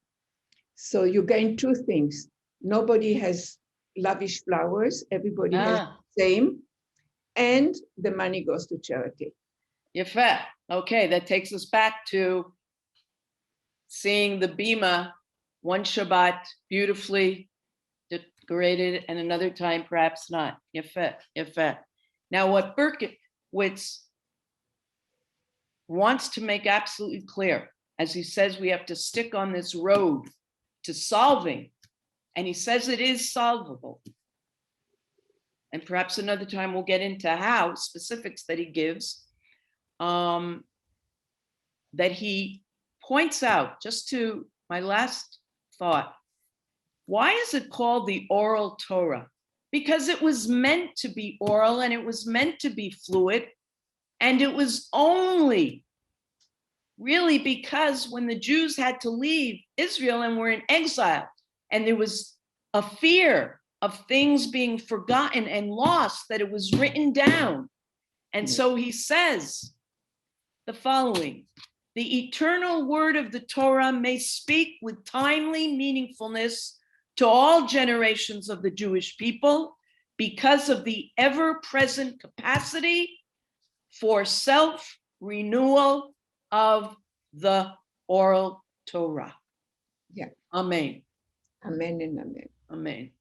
So you gain two things. Nobody has lavish flowers, everybody has the same, and the money goes to charity. Yefet. Okay, that takes us back to seeing the bima one Shabbat beautifully decorated and another time perhaps not. Yefet, yefet. Now what Berkowitz wants to make absolutely clear, as he says we have to stick on this road to solving, and he says it is solvable. And perhaps another time we'll get into how specifics that he gives, that he points out, just to my last thought, why is it called the oral Torah? Because it was meant to be oral and it was meant to be fluid. And it was only really because when the Jews had to leave Israel and were in exile, and there was a fear of things being forgotten and lost, that it was written down. And so he says the following: the eternal word of the Torah may speak with timely meaningfulness to all generations of the Jewish people because of the ever-present capacity for self-renewal of the oral Torah. Yeah. Amen. Amen and amen. Amen.